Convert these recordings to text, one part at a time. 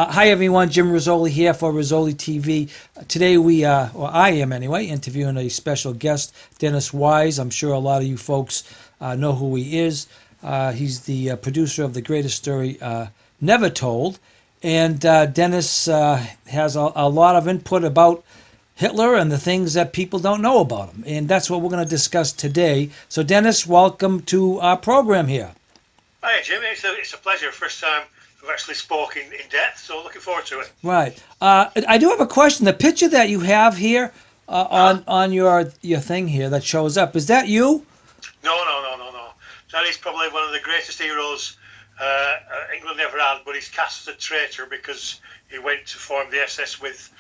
Hi everyone, Jim Rizoli here for Rizoli TV. Today or I am anyway, interviewing a special guest, Dennis Wise. I'm sure a lot of you folks know who he is. He's the producer of The Greatest Story Never Told. And Dennis has a lot of input about Hitler and the things that people don't know about him. And that's what we're going to discuss today. So Dennis, welcome to our program here. Hi, Jim. It's a pleasure. First time we've actually spoken in depth, so looking forward to it. Right. I do have a question. The picture that you have here Uh-huh. on your thing here that shows up, is that you? No. That is probably one of the greatest heroes England ever had, but he's cast as a traitor because he went to form the SS with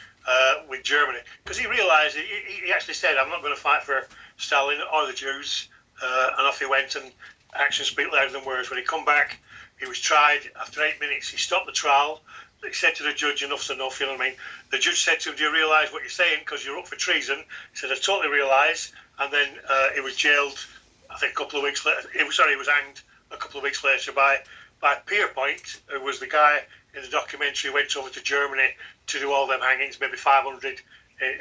Germany. Because he realised, he actually said, I'm not going to fight for Stalin or the Jews. And off he went, and actions speak louder than words. When he come back, he was tried. After 8 minutes, he stopped the trial. He said to the judge, enough's enough, you know what I mean? The judge said to him, do you realise what you're saying? Because you're up for treason. He said, I totally realise. And then he was jailed, I think, a couple of weeks later. He was hanged a couple of weeks later by Pierpoint, who was the guy in the documentary who went over to Germany to do all them hangings, maybe 500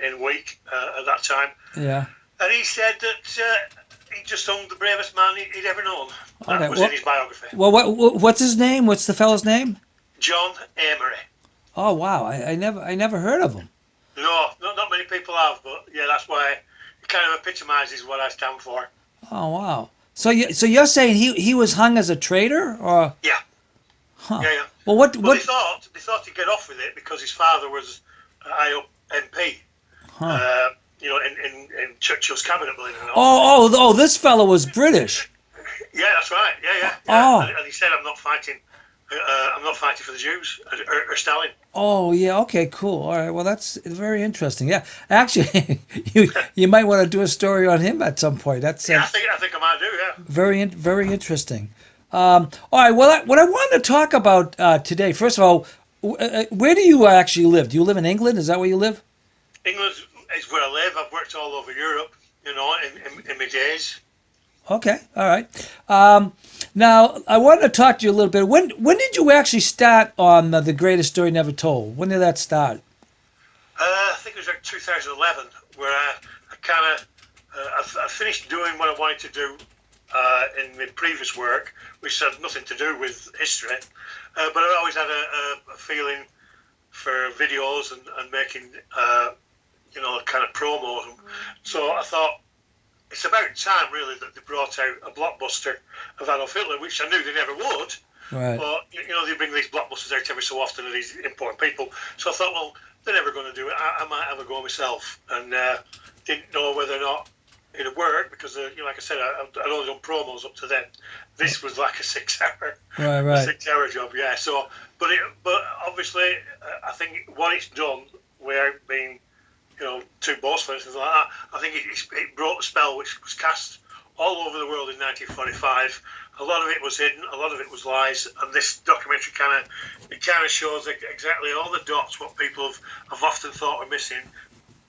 in a week at that time. Yeah. And he said that he just hung the bravest man he'd ever known. That Okay. was in his biography. Well, what's his name? What's the fellow's name? John Amory. Oh wow, I never heard of him. No, not many people have, but yeah, that's why it kind of epitomises what I stand for. Oh wow. So you're saying he was hung as a traitor or? Yeah, Huh. yeah. Well, what Well, what? they thought he'd get off with it because his father was a high up MP, Huh. in Churchill's cabinet, believe it or not. Oh, this fellow was British. Yeah, that's right. Yeah. Oh. And he said, I'm not fighting. I'm not fighting for the Jews or Stalin. Oh yeah, okay, cool. All right, well that's very interesting. Yeah, actually, you might want to do a story on him at some point. That's Yeah, I think I might do. Yeah. very interesting. All right, well, what I wanted to talk about today, first of all, where do you actually live? Do you live in England? Is that where you live? England is where I live. I've worked all over Europe, in my days. Okay, all right. Now I wanted to talk to you a little bit. When did you actually start on the Greatest Story Never Told? When did that start? I think it was like 2011 where I kind of I finished doing what I wanted to do in my previous work, which had nothing to do with history. But I always had a feeling for videos and making kind of promos. So I thought it's about time really that they brought out a blockbuster of Adolf Hitler, which I knew they never would. Right. But they bring these blockbusters out every so often of these important people. So I thought, well, they're never going to do it. I might have a go myself, and didn't know whether or not it'd work because, like I said, I'd only done promos up to then. This was like a 6 hour, a Right. 6 hour job, yeah. So, but obviously, I think what it's done without being, too boastful and things like that, I think it broke the spell which was cast all over the world in 1945. A lot of it was hidden, a lot of it was lies, and this documentary kind of shows exactly all the dots what people have often thought were missing,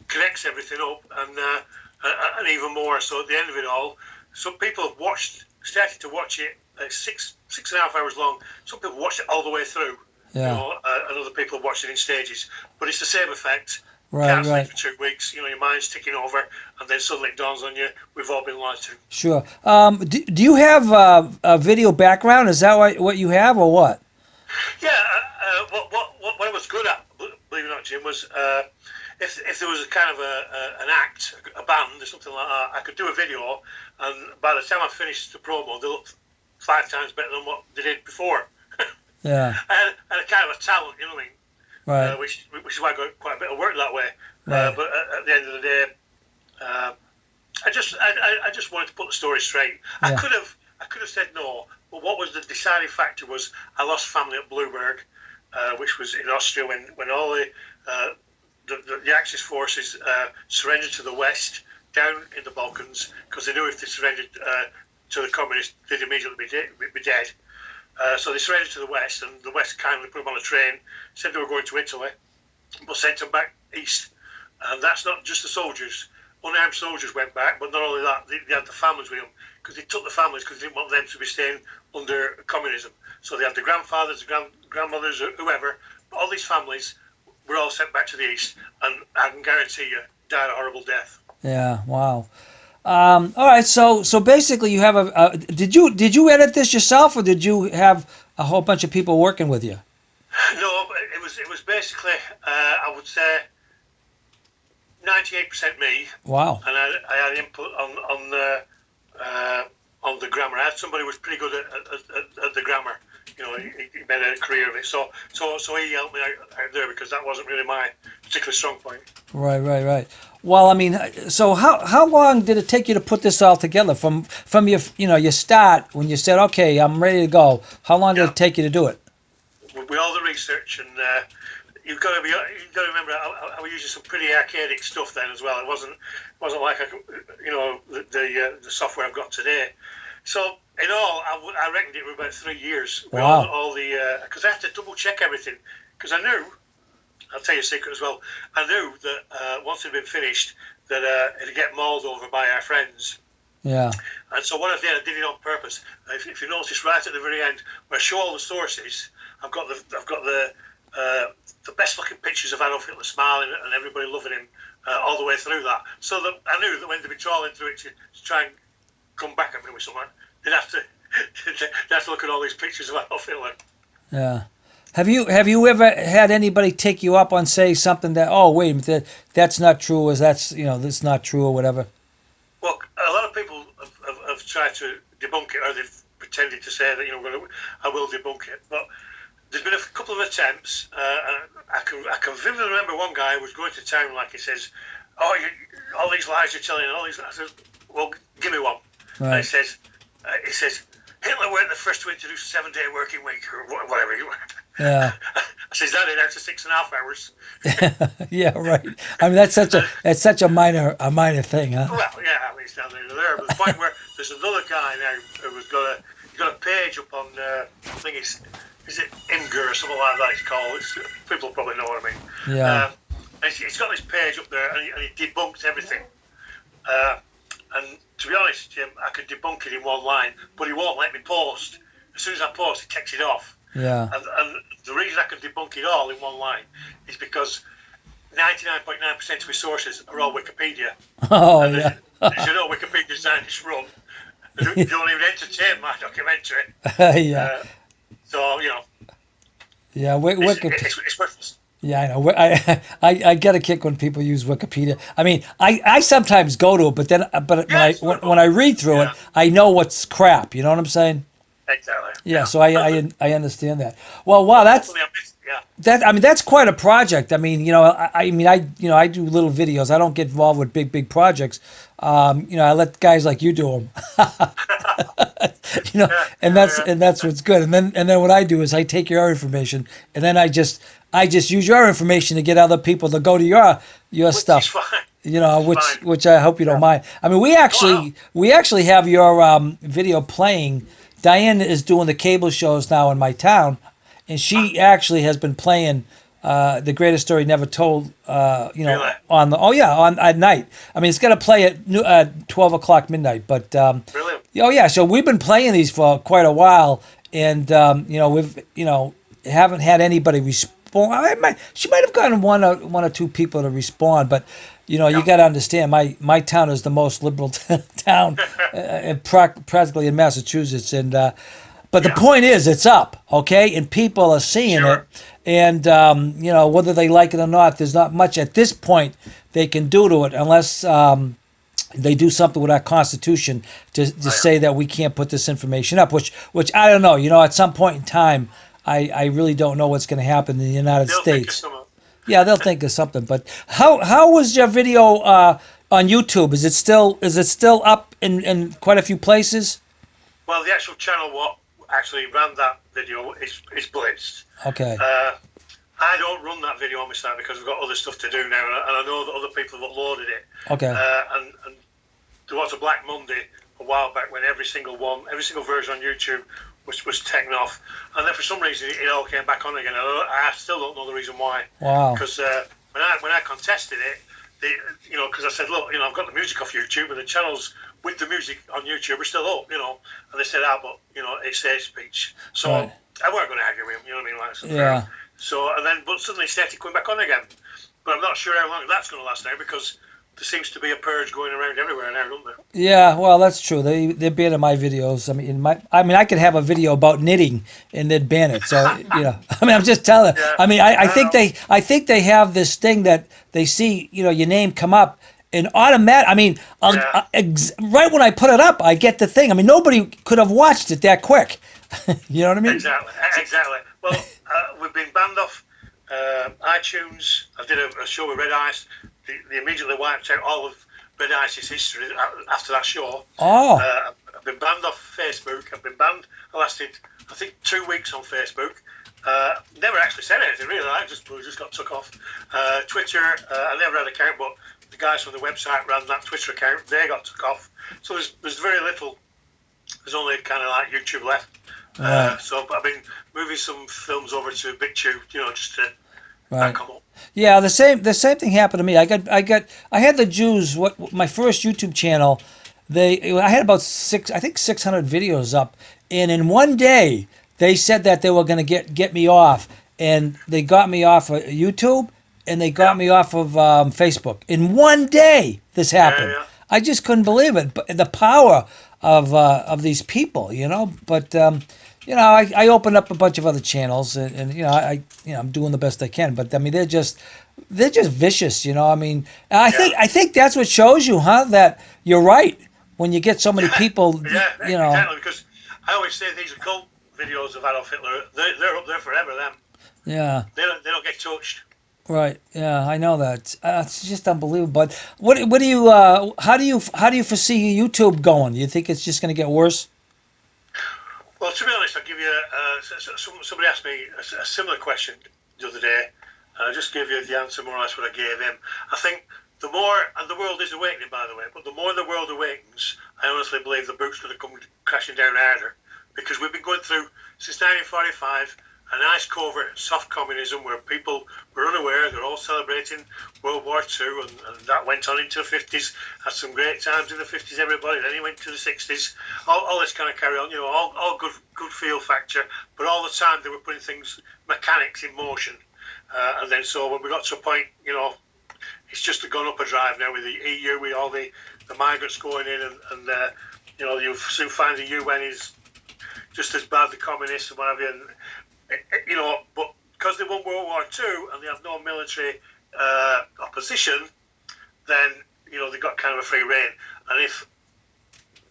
connects everything up, and even more. So at the end of it all, some people have started to watch it. 6.5 hours long. Some people watched it all the way through, Yeah. and other people have watched it in stages. But it's the same effect. Right. Can't sleep Right. for 2 weeks. Your mind's ticking over, and then suddenly it dawns on you: we've all been lied to. Sure. Do you have a video background? Is that what you have, or what? Yeah. What I was good at, believe it or not, Jim, was if there was a kind of an act, a band or something like that, I could do a video, and by the time I finished the promo, they looked 5 times better than what they did before. Yeah. I had a kind of a talent, you know what I mean? Right. Which is why I got quite a bit of work that way. Right. But at the end of the day, uh, I just wanted to put the story straight. Yeah. I could have said no, but what was the deciding factor was I lost family at Blueberg, which was in Austria when all the Axis forces surrendered to the West down in the Balkans because they knew if they surrendered to the communists, they'd immediately be dead. So they surrendered to the West, and the West kindly put them on a train, said they were going to Italy, but sent them back east. And that's not just the soldiers. Unarmed soldiers went back, but not only that, they had the families with them because they took the families because they didn't want them to be staying under communism. So they had the grandfathers, the grandmothers, whoever, all these families were all sent back to the east, and I can guarantee you, died a horrible death. Yeah. Wow. All right. So basically, you have did you edit this yourself, or did you have a whole bunch of people working with you? No, but it was basically I would say 98% me, Wow. and I had input on the grammar. I had somebody who was pretty good at the grammar. You know, he made a career of it. So he helped me out there because that wasn't really my particular strong point. Right. Right. Right. Well, I mean, so how long did it take you to put this all together from your start when you said, okay, I'm ready to go? How long did Yeah, it take you to do it? with all the research and you've got to remember I was using some pretty archaic stuff then as well. It wasn't like the software I've got today. So in all, I reckoned it was about 3 years with Wow. all the because I had to double check everything because I knew. I'll tell you a secret as well. I knew that once it had been finished, that it'd get mauled over by our friends. Yeah. And so what I did it on purpose. If you notice, right at the very end, where I show all the sources, I've got the best looking pictures of Adolf Hitler smiling and everybody loving him all the way through that. So that I knew that when they'd be trawling through it to try and come back at me with someone, they'd have to they'd have to look at all these pictures of Adolf Hitler. Yeah. Have you ever had anybody take you up on say something that, oh wait a minute, that's not true, or that's not true, or whatever? Well, a lot of people have tried to debunk it, or they've pretended to say that I will debunk it, but there's been a couple of attempts. I can vividly remember one guy who was going to town like he says, "Oh, all these lies you're telling, all these." I said, "Well, give me one." And Right. he says, Hitler weren't the first to introduce a 7-day working week or whatever. Yeah. I says that in after 6.5 hours. Yeah. Right. I mean, that's such a minor thing, huh? Well, yeah, at least down there. But the point where there's another guy now who's got a page up on I think is it Imgur or something like that. It's called. People probably know what I mean. Yeah. And he's got this page up there, and he debunked everything. And to be honest, Jim, I could debunk it in one line, but he won't let me post. As soon as I post, he takes it off. Yeah. And the reason I can debunk it all in one line is because 99.9% of his sources are all Wikipedia. Oh And yeah. as you know, Wikipedia's down this run. They don't even entertain my documentary. Yeah. So, Yeah. it's worthless. Yeah, I know. I get a kick when people use Wikipedia. I mean, I sometimes go to it, but Yeah, it's worthless. when I read through it, Yeah, I know what's crap. You know what I'm saying? exactly. Yeah. Yeah. So I understand that. Well, wow, Hopefully I missed it. Yeah. I mean, that's quite a project. I mean, I do little videos. I don't get involved with big projects. I let guys like you do them. Yeah, And yeah, that's what's good. And then what I do is I take your information, and then I just use your information to get other people to go to your which is stuff. fine. Which Which is fine. which I hope you don't Yeah. mind. I mean, we Oh, actually we actually have your video playing. Diane is doing the cable shows now in my town, and no. she actually has been playing the greatest story never told. Really? On at night. I mean, it's going to play at 12 o'clock midnight. But Brilliant. oh yeah, so we've been playing these for quite a while, and we've haven't had anybody respond. She might have gotten one or two people to respond, but you Yeah. got to understand, my town is the most liberal town practically in Massachusetts, and but the Yeah. point is, it's up, okay, and people are seeing it, Sure. and whether they like it or not, there's not much at this point they can do to it unless they do something with our constitution to I, say that we can't put this information up, which I don't know. At some point in time, I really don't know what's going to happen in the United they'll think of States. some. Yeah, they'll think of something. But how was your video on YouTube? Is it still up in quite a few places? Well, the actual channel what actually ran that video is blitzed. Okay. I don't run that video on my site because we've got other stuff to do now, and I know that other people have uploaded it. Okay. And there was a Black Monday a while back when every single version on YouTube was taken off, and then for some reason it all came back on again. I still don't know the reason why. Wow. Because when I contested it, because I said, look, I've got the music off YouTube, and the channels with the music on YouTube are still up, and they said, but it's their speech, so Right. I weren't going to argue with them, you know what I mean? Like, so Yeah. So, and then, but suddenly started coming back on again. But I'm not sure how long that's going to last now, because there seems to be a purge going around everywhere now, don't there? Yeah, well, that's true. They're banning my videos. I could have a video about knitting and they'd ban it. So I'm just telling. Yeah, I think they have this thing that they see your name come up and automatic. yeah, Right when I put it up, I get the thing. Nobody could have watched it that quick. You know what I mean? exactly, exactly. Well, we've been banned off iTunes. I did a show with Red Ice. They immediately wiped out all of Red Ice's history after that show. Oh, I've been banned off Facebook. I've been banned. I lasted, I think, 2 weeks on Facebook. Never actually said anything really. I just got took off. Twitter, I never had an account, but the guys from the website ran that Twitter account. They got took off. So there's very little. There's only kind of like YouTube left. right, So I've been moving some films over to BitTube, just to back right. them up. Yeah, the same thing happened to me. I had the Jews. What my first YouTube channel, I had about 600 videos up, and in one day they said that they were going to get me off, and they got me off of YouTube, and they got Yeah, me off of Facebook. In one day, this yeah, happened. yeah. I just couldn't believe it. But the power of these people. But I opened up a bunch of other channels, and I'm doing the best I can. But they're just vicious. Yeah. I think that's what shows you, huh? That you're right when you get so many Yeah, people. yeah, exactly. Because I always say these are cult videos of Adolf Hitler. They're up there forever. Them. Yeah. They don't get touched. Right. Yeah, I know that. It's just unbelievable. But what do you how do you foresee YouTube going? You think it's just going to get worse? Well, to be honest, I'll give you. Somebody asked me a similar question the other day. I just gave you the answer more or less what I gave him. I think the more, and the world is awakening, by the way, but the more the world awakens, I honestly believe the boot's going to come crashing down harder, because we've been going through since 1945 a nice covert soft communism where people were unaware. They're all celebrating World War II, and that went on into the 50s. Had some great times in the 50s, everybody. Then he went to the 60s. All this kind of carry on, all good feel factor, but all the time they were putting things, mechanics in motion. And then so when we got to a point, it's just gone up a drive now with the EU, with all the migrants going in, and you'll soon find the UN is just as bad, the communists and whatever. And but because they won World War II and they have no military opposition, then they've got kind of a free reign. And if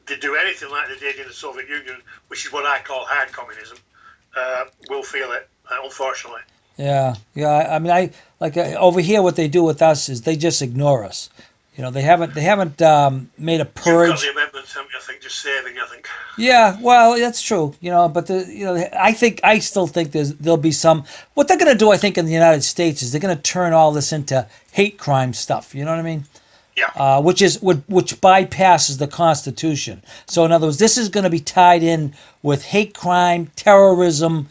they do anything like they did in the Soviet Union, which is what I call hard communism, we'll feel it, unfortunately. Yeah, yeah. I like over here. What they do with us is they just ignore us. They haven't made a You've got purge. the amendments, haven't you? I think just saving, I think. Yeah, well, that's true. But I still think there'll be some. What they're going to do, I think, in the United States is they're going to turn all this into hate crime stuff. You know what I mean? Yeah, Which bypasses the Constitution. So in other words, this is going to be tied in with hate crime, terrorism,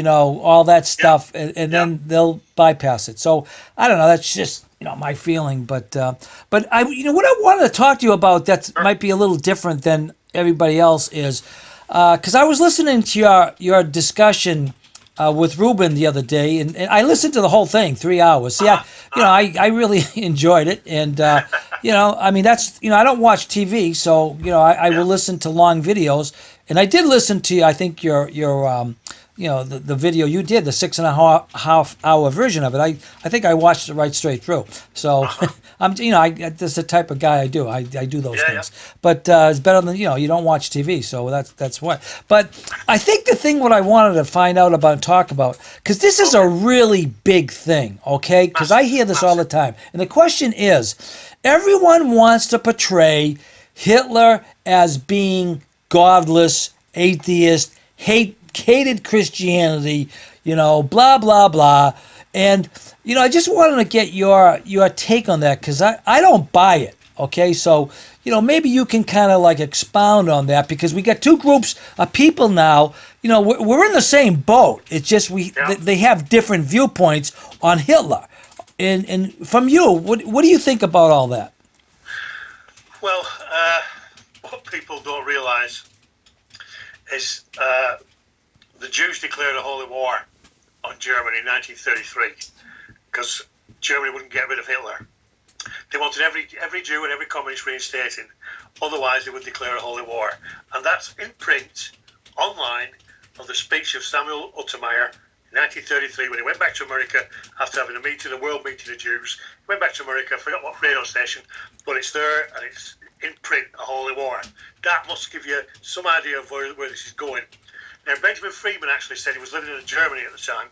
all that yeah, stuff, and yeah. then they'll bypass it. So I don't know. That's just my feeling, but what I wanted to talk to you about that Sure. might be a little different than everybody else is because I was listening to your discussion with Ruben the other day, and I listened to the whole thing, 3 hours. See, Uh-huh. Uh-huh. I really enjoyed it, and that's I don't watch TV, so I will Yeah. listen to long videos, and I did listen to I think your the video you did, the 6.5 hour version of it. I think I watched it right straight through. So Uh-huh. that's the type of guy I do. I do those Yeah, yeah. things. But it's better than you don't watch TV, so that's what. But I think the thing what I wanted to find out about and talk about, because this is a Okay. really big thing, okay? Because I Massive, hear this all the massive. time, and the question is, everyone wants to portray Hitler as being godless, atheist, hated Christianity, blah blah blah, and I just wanted to get your take on that because I don't buy it. Okay, so maybe you can kind of like expound on that because we got two groups of people now. We're in the same boat. It's just Yeah. they have different viewpoints on Hitler. And from you, what do you think about all that? Well, what people don't realise is the Jews declared a holy war on Germany in 1933 because Germany wouldn't get rid of Hitler. They wanted every Jew and every communist reinstating, otherwise they would declare a holy war. And that's in print, online, of the speech of Samuel Untermyer in 1933 when he went back to America after having a world meeting of Jews. He went back to America, I forgot what radio station, but it's there and it's in print, a holy war. That must give you some idea of where this is going. Now, Benjamin Friedman actually said he was living in Germany at the time,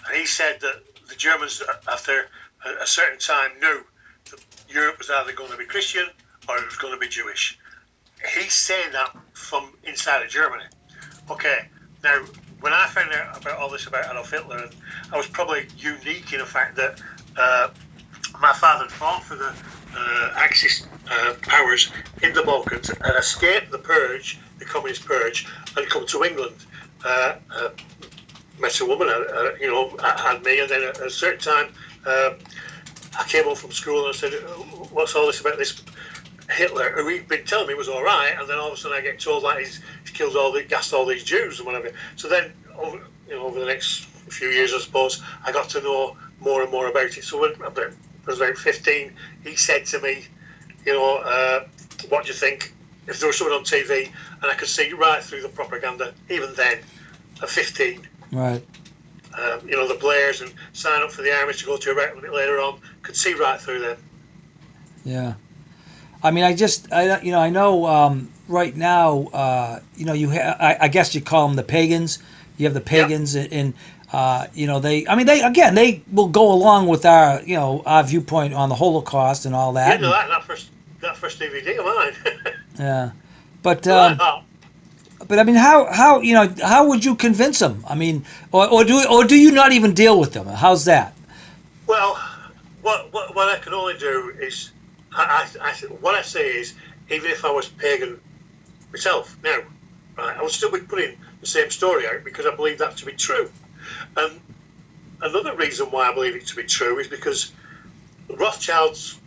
and he said that the Germans, after a certain time, knew that Europe was either going to be Christian or it was going to be Jewish. He's saying that from inside of Germany. Okay, now, when I found out about all this about Adolf Hitler, I was probably unique in the fact that my father had fought for the Axis powers in the Balkans and escaped the purge, the communist purge, and come to England. Met a woman, had me, and then at a certain time, I came home from school and I said, "What's all this about this Hitler, who he'd been telling me was all right?" And then all of a sudden I get told like he's killed gassed all these Jews and whatever. So then, over the next few years, I suppose, I got to know more and more about it. So when I was about 15, he said to me, "What do you think if there was someone on TV?" And I could see right through the propaganda, even then, at 15. Right. The Blairs and sign up for the army to go to Iraq a bit later on, could see right through them. Yeah. I mean, I know right now, I guess you call them the pagans. You have the pagans, yep. And they will go along with our viewpoint on the Holocaust and all that. You know that first DVD of mine. Yeah, but I mean, how would you convince them? I mean, or do you not even deal with them? How's that? Well, what I can only do is. What I say is, even if I was pagan myself now, right, I would still be putting the same story out because I believe that to be true. And another reason why I believe it to be true is because the Rothschilds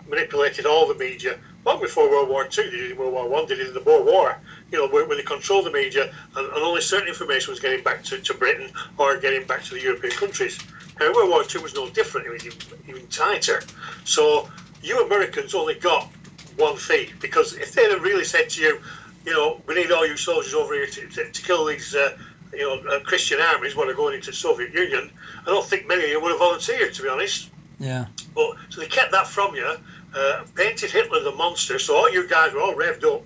manipulated all the media long before World War II. They did it in World War One, they did it in the Boer War. When they controlled the media, and only certain information was getting back to Britain or getting back to the European countries. Now, World War II was no different; it was even tighter. So you Americans only got one fee, because if they'd have really said to you, we need all you soldiers over here to kill these, Christian armies when they're going into the Soviet Union, I don't think many of you would have volunteered, to be honest. Yeah. But so they kept that from you, painted Hitler the monster, so all you guys were all revved up.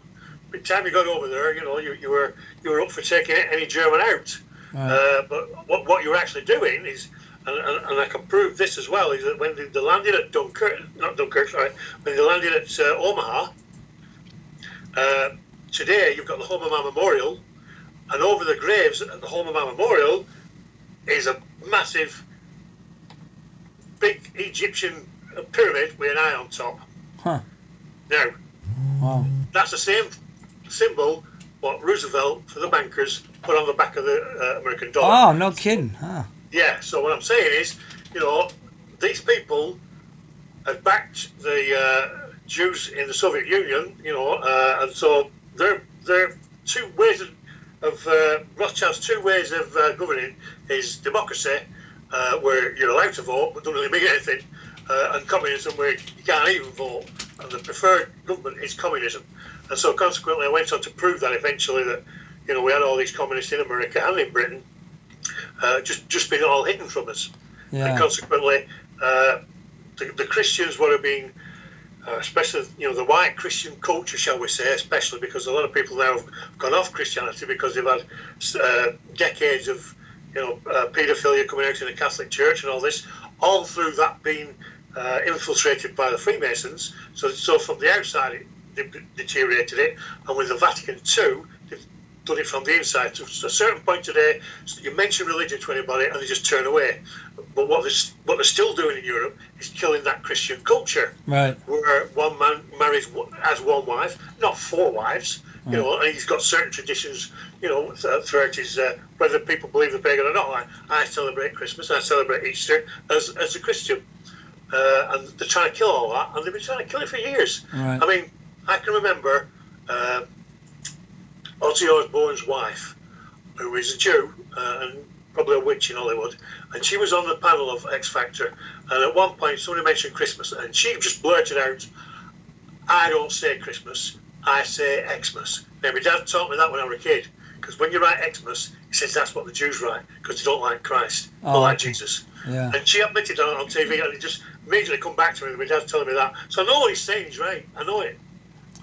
By the time you got over there, you were up for taking any German out. Right. But what you were actually doing is. And I can prove this as well, is that when they landed at when they landed at Omaha, today you've got the Home of Man Memorial, and over the graves at the Home of Man Memorial is a massive, big Egyptian pyramid with an eye on top. Huh. Now, wow. That's the same symbol what Roosevelt, for the bankers, put on the back of the American dollar. Oh, no kidding. Huh. Yeah, so what I'm saying is, these people have backed the Jews in the Soviet Union, and so they're two ways of Rothschild's two ways of governing is democracy, where you're allowed to vote but don't really mean anything, and communism, where you can't even vote, and the preferred government is communism. And so consequently, I went on to prove that eventually that we had all these communists in America and in Britain. Just been all hidden from us, yeah. And consequently, the Christians would have been, especially the white Christian culture, shall we say, especially because a lot of people now have gone off Christianity because they've had decades of paedophilia coming out in the Catholic Church and all this, all through that being infiltrated by the Freemasons. So from the outside they've deteriorated it, and with the Vatican II, they've done it from the inside. To a certain point today, you mention religion to anybody and they just turn away. But what they're still doing in Europe is killing that Christian culture, right? Where one man marries as one wife, not four wives. Right. And he's got certain traditions, throughout his, whether people believe the pagan or not. Like, I celebrate Christmas, I celebrate Easter as a Christian, and they're trying to kill all that, and they've been trying to kill it for years. Right. I mean, I can remember Ozzy Osbourne's wife, who is a Jew, and probably a witch in Hollywood, and she was on the panel of X Factor. And at one point, somebody mentioned Christmas, and she just blurted out, "I don't say Christmas, I say Xmas." Now, my dad taught me that when I was a kid, because when you write Xmas, he says that's what the Jews write, because they don't like Christ, they don't like Jesus. Yeah. And she admitted on TV, and it just immediately come back to me. My dad's telling me that, so I know what he's saying is right. I know it.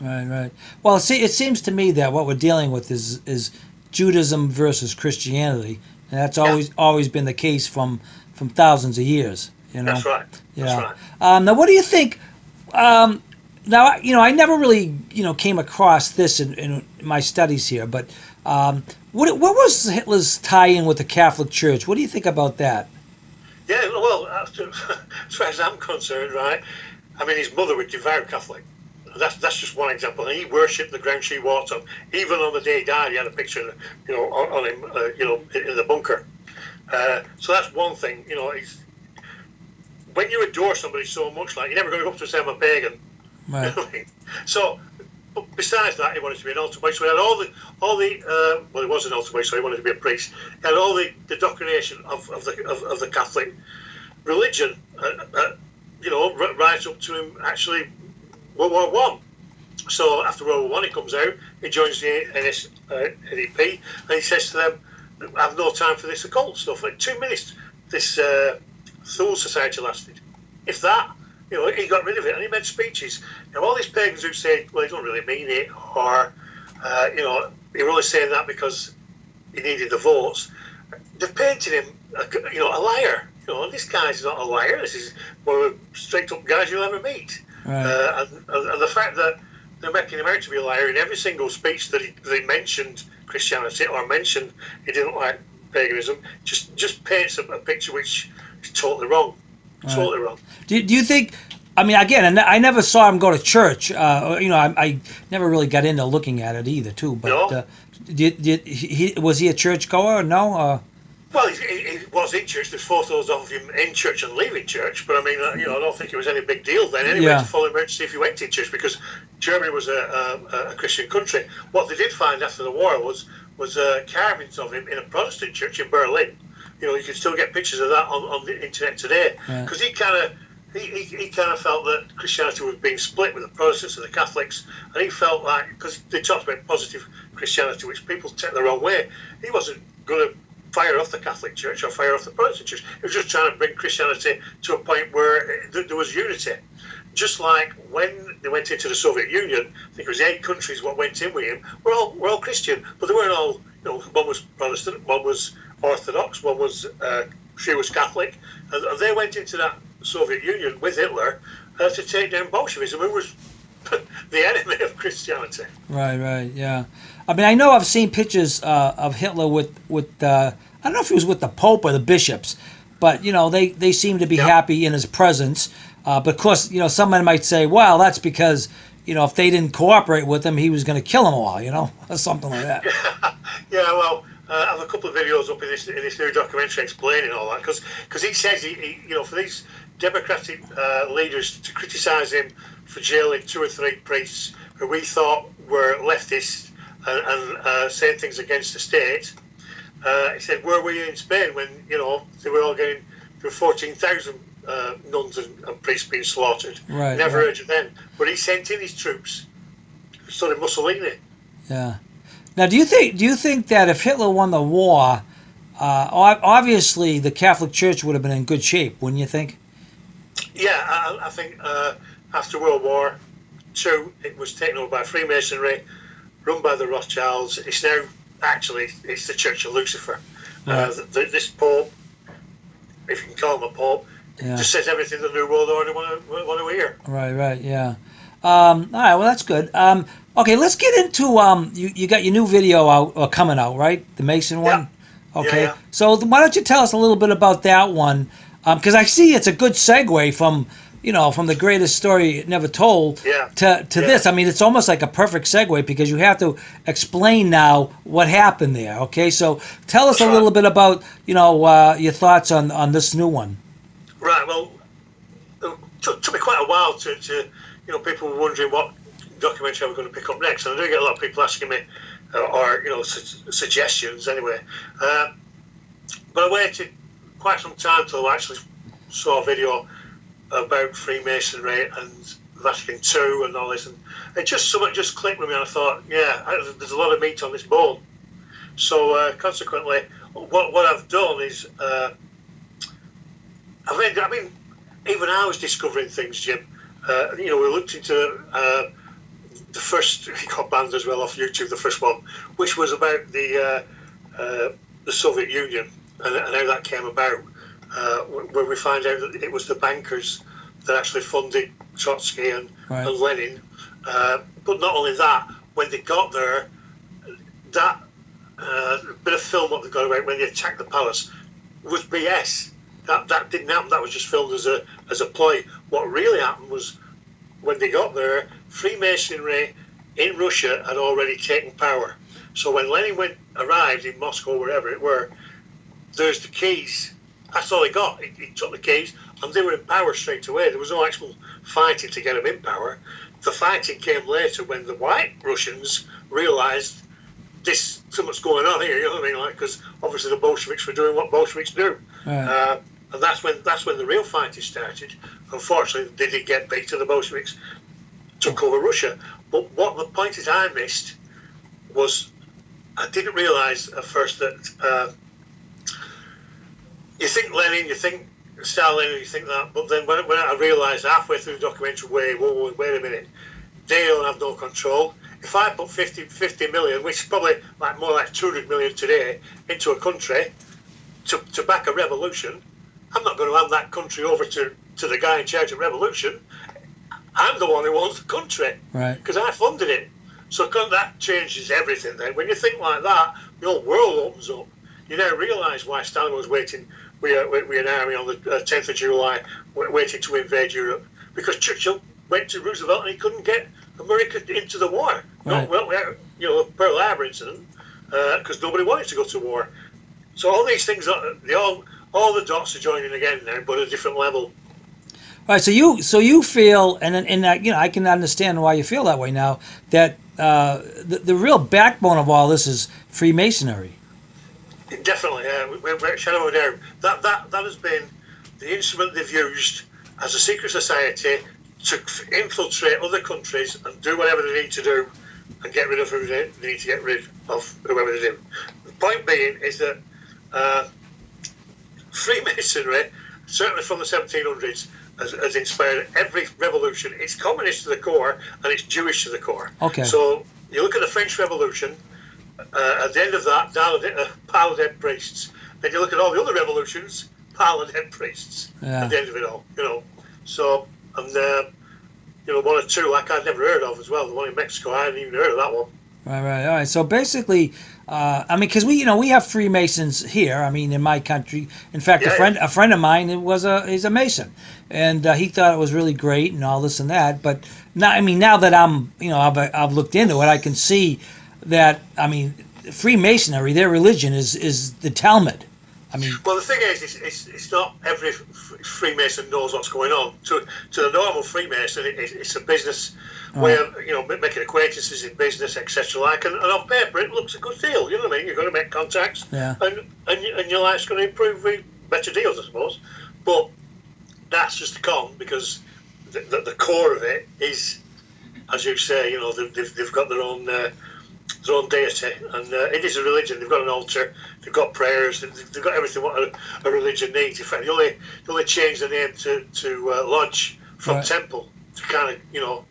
Right, right. Well, see, it seems to me that what we're dealing with is Judaism versus Christianity, and that's always been the case from thousands of years. You know. That's right. Yeah. That's right. Now, what do you think? Now, I never really, came across this in my studies here, but what was Hitler's tie-in with the Catholic Church? What do you think about that? Yeah, well, as far as I'm concerned, right, I mean, his mother was devout Catholic. That's just one example. And he worshipped the ground she walked on. Even on the day he died, he had a picture, on him, in the bunker. So that's one thing. When you adore somebody so much, like, you're never going to go up to say I'm a pagan. Right. You know what I mean? So, but besides that, he wanted to be an altar boy. So he had well, he was an altar boy, so he wanted to be a priest. He had all the indoctrination of the Catholic religion, right up to him actually World War One. So after World War One, he comes out, he joins the NEP, and he says to them, "I have no time for this occult stuff." Like 2 minutes, this Thule Society lasted, if that. He got rid of it, and he made speeches. All these pagans who say, "Well, he don't really mean it," or he were only saying that because he needed the votes. They've painted him, a liar. This guy's not a liar. This is one of the straight up guys you'll ever meet. Right. And the fact that they're making him out to be a liar in every single speech that he mentioned Christianity or mentioned he didn't like paganism, just paints a picture which is totally wrong. Right. Totally wrong. Do you think? I mean, again, I never saw him go to church. I never really got into looking at it either, too. But No. was he a churchgoer? No. Well, he was in church. There's photos of him in church and leaving church. But I mean, I don't think it was any big deal then anyway to follow him out to see if he went in church, because Germany was a Christian country. What they did find after the war was carvings of him in a Protestant church in Berlin. You can still get pictures of that on the internet today, because he kind of felt that Christianity was being split with the Protestants and the Catholics, and he felt like, because they talked about positive Christianity, which people take the wrong way, he wasn't going to fire off the Catholic Church or fire off the Protestant Church. He was just trying to bring Christianity to a point where there was unity. Just like when they went into the Soviet Union, I think it was 8 countries what went in with him. We're all Christian, but they weren't all. One was Protestant, one was Orthodox, one was she was Catholic, and they went into that Soviet Union with Hitler to take down Bolshevism, who was the enemy of Christianity. Right, yeah. I mean, I know I've seen pictures of Hitler with I don't know if he was with the Pope or the bishops, but they seem to be happy in his presence. But of course, someone might say, well, that's because if they didn't cooperate with him, he was going to kill them all, or something like that. Yeah, well, I have a couple of videos up in this new documentary explaining all that, because he says he for these democratic leaders to criticise him for jailing 2 or 3 priests who we thought were leftists and saying things against the state. He said, "Where were you in Spain when they were all getting 14,000 nuns and priests being slaughtered?" Right. Never heard of them. But he sent in his troops, so did Mussolini. Yeah. Now, do you think that if Hitler won the war, obviously the Catholic Church would have been in good shape, wouldn't you think? Yeah, I think after World War II, it was taken over by Freemasonry, run by the Rothschilds. It's now it's the Church of Lucifer. Right. This Pope, if you can call him a Pope, just says everything the New World Order want to hear. Right, yeah. All right, well, that's good. Okay, let's get into you got your new video out coming out, right? The Mason one. Yeah. Okay. Yeah. So why don't you tell us a little bit about that one? Because I see it's a good segue from the greatest story never told to this. I mean, it's almost like a perfect segue because you have to explain now what happened there. Okay, so tell us a little bit about your thoughts on this new one. Right. Well, it took me quite a while to people were wondering what documentary I was going to pick up next, and I do get a lot of people asking me or suggestions anyway. But I waited quite some time till I actually saw a video about Freemasonry and Vatican II and all this, and it just something just clicked with me, and I thought, there's a lot of meat on this bone. So consequently, what I've done is I mean, even I was discovering things, Jim. We looked into the first, he got banned as well off YouTube, the first one, which was about the Soviet Union and how that came about, where we find out that it was the bankers that actually funded Trotsky and Lenin. But not only that, when they got there, that bit of film what they got about when they attacked the palace was BS. That didn't happen. That was just filmed as a ploy. What really happened was when they got there, Freemasonry in Russia had already taken power. So when Lenin arrived in Moscow, wherever it were, there's the keys. That's all he got. He took the keys, and they were in power straight away. There was no actual fighting to get them in power. The fighting came later when the white Russians realised something's going on here. You know what I mean? Because obviously the Bolsheviks were doing what Bolsheviks do. Right. And that's when the real fighting started. Unfortunately, they did get beaten. The Bolsheviks took over Russia. But what the point is I missed was I didn't realise at first that you think Lenin, you think Stalin, you think that, but then when I realised halfway through the documentary, wait a minute, they don't have no control. If I put 50 million, which is probably more like 200 million today, into a country to back a revolution, I'm not going to hand that country over to the guy in charge of revolution. I'm the one who owns the country, right? Because I funded it. So that changes everything. Then, when you think like that, the whole world opens up. You now realise why Stalin was waiting with an army on the 10th of July, waiting to invade Europe, because Churchill went to Roosevelt and he couldn't get America into the war. Right. Pearl Harbor incident, because nobody wanted to go to war. So all these things, all the dots are joining again now, but at a different level. All right, so you feel, and I can understand why you feel that way now. That the real backbone of all this is Freemasonry. Definitely, we're shadow of a doubt. That has been the instrument they've used as a secret society to infiltrate other countries and do whatever they need to do and get rid of who they need to get rid of, whoever they do. The point being is that Freemasonry, certainly from the 1700s, has inspired every revolution. It's communist to the core and it's Jewish to the core. Okay. So you look at the French Revolution. At the end of that, pile of dead priests. Then you look at all the other revolutions, pile of dead priests. Yeah. At the end of it all, So, and one or two like I'd never heard of as well. The one in Mexico, I hadn't even heard of that one. Right. All right. So basically, because we have Freemasons here. I mean, in my country. In fact, a friend of mine is a Mason, and he thought it was really great and all this and that. But now that I've looked into it, I can see that, Freemasonry, their religion is the Talmud. Well, the thing is, it's not every Freemason knows what's going on. To the normal Freemason, it's a business way of making acquaintances in business, etc. And on paper, it looks a good deal. You know what I mean? You're going to make contacts, and your life's going to improve with better deals, I suppose. But that's just a con, because the core of it is, as you say, they've got their own deity, and it is a religion. They've got an altar, they've got prayers, they've got everything what a religion needs. In fact, they only changed the name to lodge from temple to kind of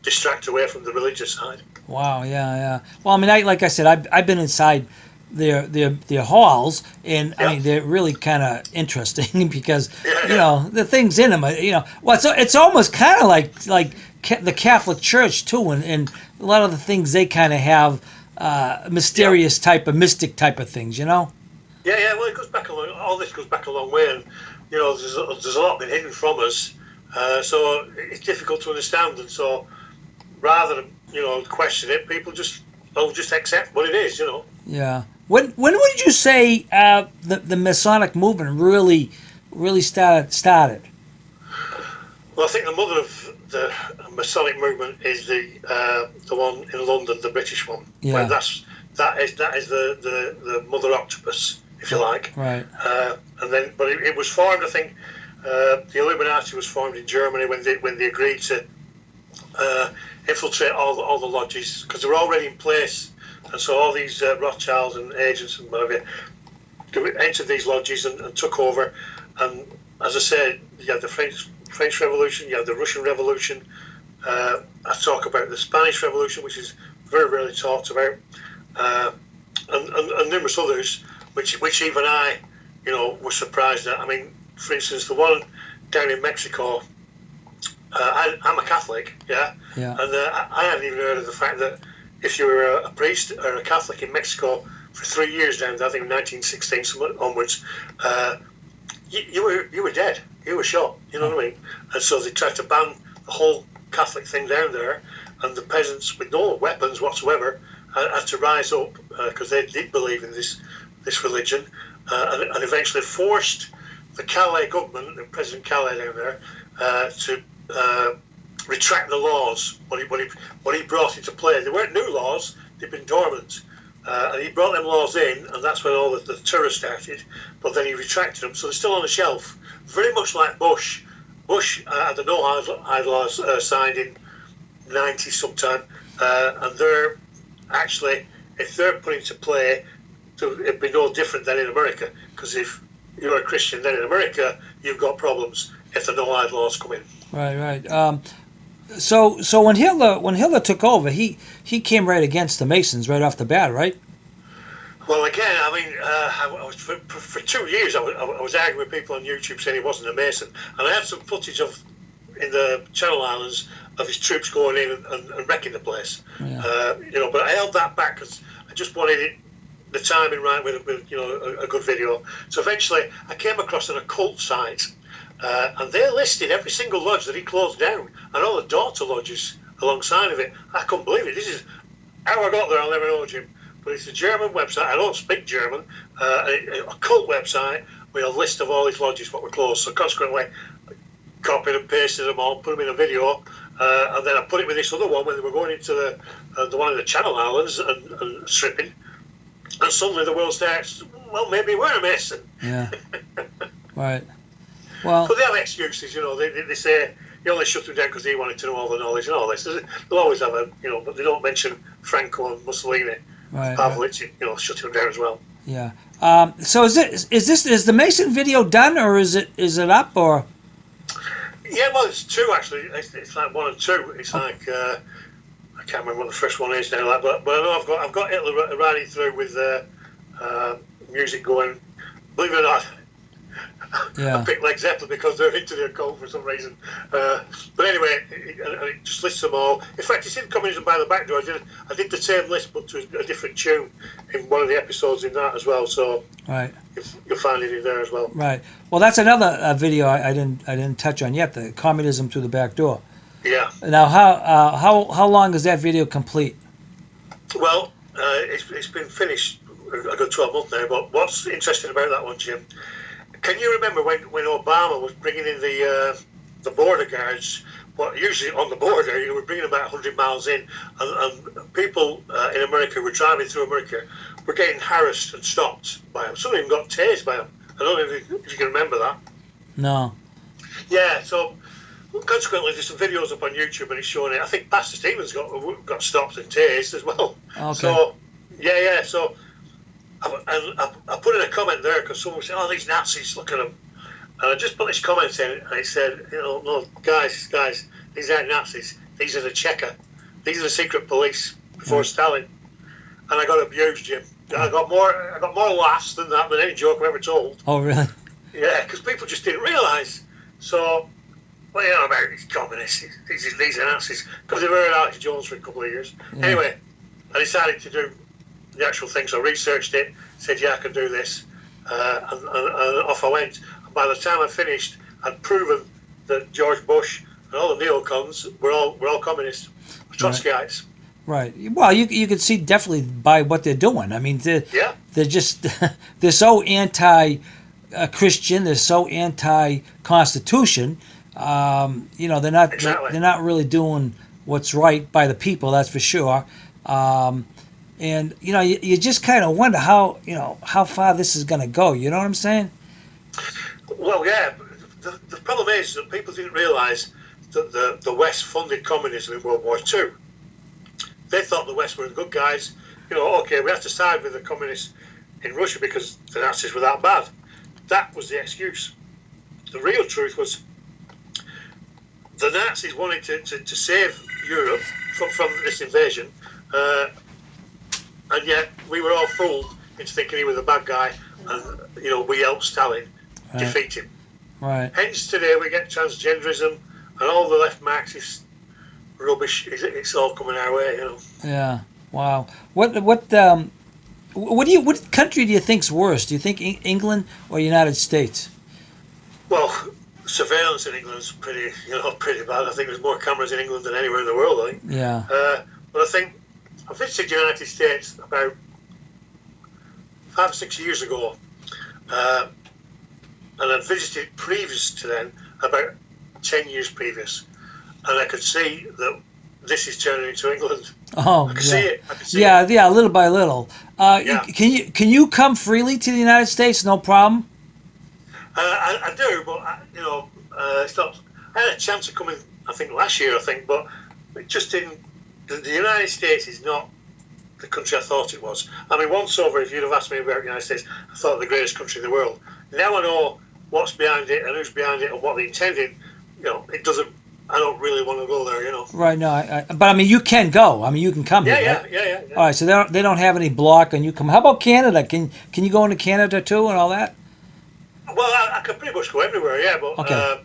distract away from the religious side. Wow, yeah. Well, like I said, I've been inside their halls, and they're really kind of interesting because the things in them. It's almost kind of like the Catholic Church too, and a lot of the things they kind of have mysterious type of mystic type of things. Yeah. Well, it goes back a long. All this goes back a long way, and there's a lot been hidden from us, so it's difficult to understand. And so, rather than question it, people just accept what it is. Yeah. When would you say the Masonic movement really started? Well, I think the mother of the Masonic movement is the one in London, the British one. Yeah. Where that is the Mother Octopus if you like. Right. And then, but it was formed, I think, the Illuminati was formed in Germany when they agreed to infiltrate all the lodges, because they were already in place, and so all these Rothschilds and agents and whatever entered these lodges and took over. And as I said, you had the French Revolution, you had the Russian Revolution. I talk about the Spanish Revolution, which is very rarely talked about, and numerous others, which even I, was surprised at. I mean, for instance, the one down in Mexico. I'm a Catholic, yeah, Yeah. and I hadn't even heard of the fact that if you were a priest or a Catholic in Mexico for 3 years down, I think 1916 onwards, you were dead. You were shot. You know what I mean? And so they tried to ban the whole Catholic thing down there, and the peasants with no weapons whatsoever had to rise up because they did believe in this religion, and eventually forced the Calais government and President Calais down there to retract the laws. What he brought into play. They weren't new laws; they'd been dormant. And he brought them laws in, and that's when all the terror started. But then he retracted them, so they're still on the shelf. Very much like Bush. Bush had the no hide laws signed in '90 sometime, and they're actually, if they're put into play, it'd be no different than in America. Because if you're a Christian, then in America you've got problems if the no hide laws come in. Right. So when Hitler took over, he came right against the Masons right off the bat, right? Well, again, I mean, I was for 2 years. I was arguing with people on YouTube saying he wasn't a Mason, and I had some footage in the Channel Islands of his troops going in and wrecking the place. Yeah. But I held that back because I just wanted the timing right with a good video. So eventually, I came across an occult site. And they listed every single lodge that he closed down and all the daughter lodges alongside of it. I couldn't believe it. This is how I got there. I'll never know, Jim. But it's a German website. I don't speak German. A cult website with a list of all these lodges what were closed. So consequently, copied and pasted them all, put them in a video, and then I put it with this other one when they were going into the one in the Channel Islands and stripping. And suddenly the world starts, well, maybe we're a Mason. Yeah. Right. Well, but they have excuses, They say he only shut him down because he wanted to know all the knowledge and all this. They'll always have but they don't mention Franco and Mussolini, right. Pavlovich, shutting him down as well. Yeah. So is the Mason video done, or is it up, or? Yeah, well, it's two actually. It's like 1 and 2. It's like I can't remember what the first one is now. But I know I've got Hitler riding through with music going. Believe it or not. Yeah. I picked Led Zeppelin because they're into the occult for some reason. But anyway, it just lists them all. In fact, it's in Communism by the Back Door. I did the same list, but to a different tune in one of the episodes in that as well. So right, you'll find it in there as well. Right. Well, that's another video I didn't touch on yet. The Communism through the Back Door. Yeah. Now, how long is that video complete? Well, it's been finished a good 12 months now. But what's interesting about that one, Jim? Can you remember when Obama was bringing in the border guards? Well, usually on the border, we're bringing about 100 miles in, and people in America were driving through America, were getting harassed and stopped by them. Some of them got tased by them. I don't know if you can remember that. No. Yeah, so consequently, there's some videos up on YouTube and it's showing it. I think Pastor Stevens got stopped and tased as well. Okay. So, yeah, so I put in a comment there because someone said, "Oh, these Nazis, look at them." And I just put this comment in and I said, "No, guys, these aren't Nazis. These are the Cheka. These are the secret police before Stalin." And I got abused, Jim. I got more laughs than any joke I've ever told. Oh, really? Yeah, because people just didn't realise. So, well, you know about these communists, these are Nazis, because they were Alex Jones for a couple of years. Yeah. Anyway, I decided to do the actual thing, so I researched it, said, yeah, I can do this, and off I went. And by the time I finished, I'd proven that George Bush and all the neocons were all communists, Trotskyites. Right. Well, you could see definitely by what they're doing. I mean, they're just they're so anti-Christian, they're so anti-Constitution. They're not really doing what's right by the people. That's for sure. And you just kind of wonder how far this is going to go. You know what I'm saying? Well, yeah. The problem is that people didn't realise that the West funded communism in World War II. They thought the West were the good guys. Okay, we have to side with the communists in Russia because the Nazis were that bad. That was the excuse. The real truth was the Nazis wanted to save Europe from this invasion, and yet we were all fooled into thinking he was a bad guy, and we helped Stalin defeat him. Right. Hence today we get transgenderism and all the left Marxist rubbish. It's all coming our way. Yeah. Wow. What country do you think's worse? Do you think England or United States? Well, surveillance in England's pretty bad. I think there's more cameras in England than anywhere in the world. I think. Yeah. But I think I visited the United States about 5 or 6 years ago, and I'd visited previous to then about 10 years previous, and I could see that this is turning into England. Oh, I could yeah. see it. I could see Yeah, it. yeah, little by little. Yeah. Can you come freely to the United States? No problem. I do, but it's not. I had a chance of coming, I think last year, but it just didn't. The United States is not the country I thought it was. I mean, once over, if you'd have asked me about the United States, I thought it was the greatest country in the world. Now I know what's behind it and who's behind it and what they intended. It doesn't. I don't really want to go there. Right. No. But I mean, you can go. I mean, you can come Yeah, here. yeah, Right? yeah, yeah. All right. So they don't have any block, and you come. How about Canada? Can you go into Canada too and all that? Well, I can pretty much go everywhere. Yeah, but Okay.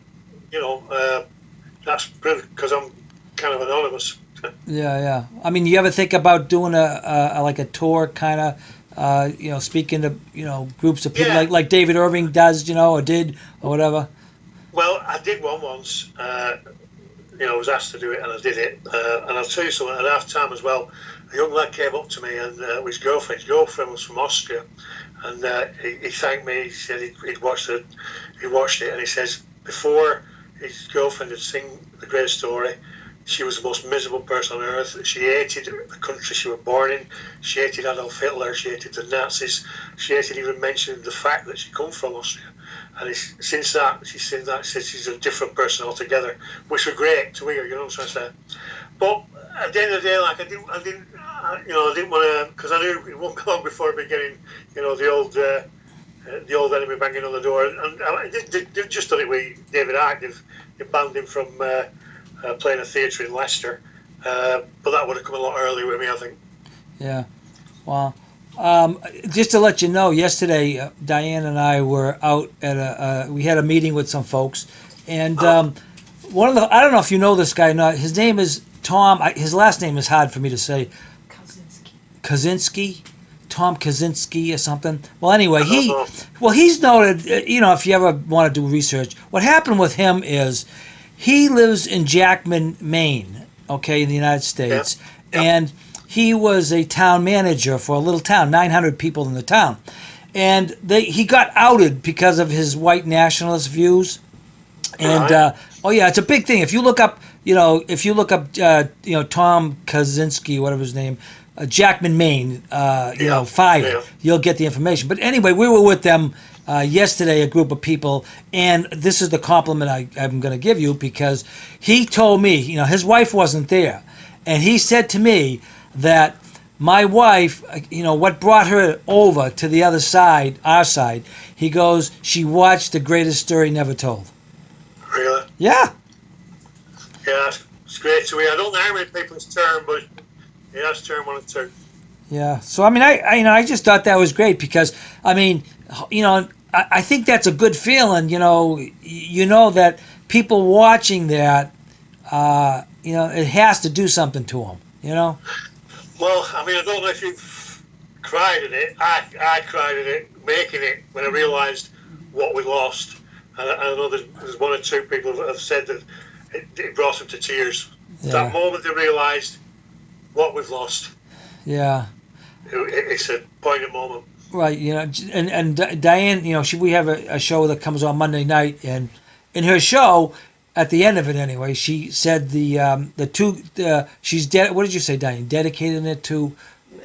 that's because I'm kind of anonymous. Yeah, yeah. I mean, you ever think about doing like a tour, kind of, speaking to groups of people Yeah. like David Irving does, or did or whatever? Well, I did one once. I was asked to do it, and I did it. And I'll tell you something. At half time as well, a young lad came up to me, and his girlfriend. His girlfriend was from Austria, and he thanked me. He said he'd watched it. He watched it, and he says before his girlfriend had seen The Great Story, she was the most miserable person on earth. She hated the country she was born in. She hated Adolf Hitler. She hated the Nazis. She hated even mentioning the fact that she come from Austria. And since that, she said she's a different person altogether, which was great to hear. You know what I'm trying to say? But at the end of the day, like I didn't want to, because I knew it won't be long before I'd be getting, the old enemy banging on the door. And they've just done it with David Icke. They've banned him from playing a theatre in Leicester. But that would have come a lot earlier with me, I think. Yeah. Wow. Just to let you know, yesterday Diane and I were out at we had a meeting with some folks, and one of I don't know if you know this guy or not. His name is Tom. His last name is hard for me to say. Kaczynski, Tom Kaczynski or something. Well, anyway, he's noted. If you ever want to do research, what happened with him is he lives in Jackman, Maine. Okay, in the United States, and he was a town manager for a little town, 900 people in the town. And he got outed because of his white nationalist views. And, it's a big thing. If you look up, Tom Kaczynski, whatever his name, Jackman, Maine, 5, you'll get the information. But anyway, we were with them yesterday, a group of people, and this is the compliment I'm going to give you, because he told me, his wife wasn't there. And he said to me that my wife, what brought her over to the other side, our side, he goes, she watched The Greatest Story Never Told. Really? Yeah. Yeah, it's great to hear. I don't know how many people's turn, but yeah, it's turn 1 and 2. Yeah. So, I mean, I just thought that was great because, I mean, I think that's a good feeling, that people watching that, it has to do something to them, Well, I mean, I don't know if you've cried at it. I cried at it, making it, when I realised what we lost. And I know there's 1 or 2 people that have said that it brought them to tears. Yeah. That moment they realised what we've lost. Yeah. It's a poignant moment. Right, and Diane, we have a show that comes on Monday night, and in her show, at the end of it anyway, she said she's what did you say, Diane? Dedicating it to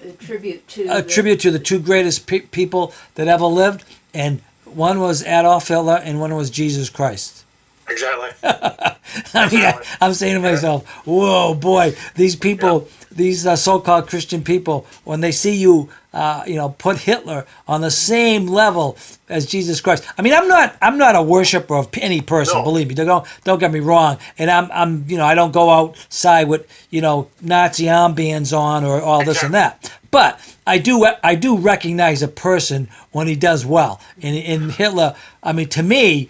a tribute to a tribute to the two greatest people that ever lived, and one was Adolf Hitler and one was Jesus Christ. Exactly. I mean, Exactly. I'm saying to myself, whoa, boy, these people, these so-called Christian people, when they see you, put Hitler on the same level as Jesus Christ. I mean, I'm not a worshiper of any person, No. believe me. Don't get me wrong. And I don't go outside with, Nazi armbands on or all this and that. But I do recognize a person when he does well. In Hitler, I mean, to me,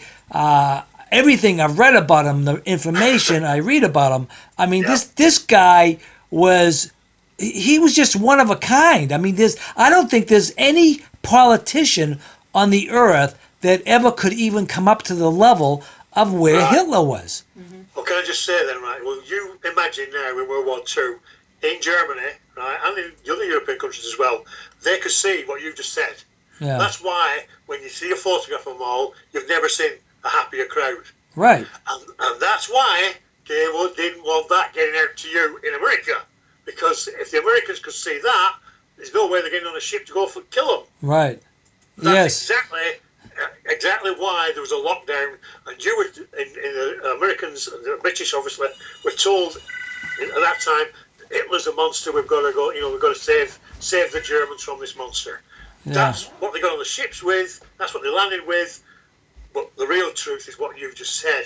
everything I've read about him, the information I read about him, I mean, this guy was he was just one of a kind. I mean, I don't think there's any politician on the earth that ever could even come up to the level of where Hitler was. Well, can I just say then, right? Well, you imagine now in World War II, in Germany, right, and in the other European countries as well, they could see what you just said. Yeah. That's why when you see a photograph of them all, you've never seen a happier crowd. Right. And that's why they didn't want that getting out to you in America. Because if the Americans could see that, there's no way they're getting on a ship to go kill them. Right. That's Yes. exactly why there was a lockdown. And you were, in the Americans, and the British obviously, were told at that time, Hitler's a monster, we've got to go, we've got to save the Germans from this monster. Yeah. That's what they got on the ships with, that's what they landed with. But the real truth is what you've just said.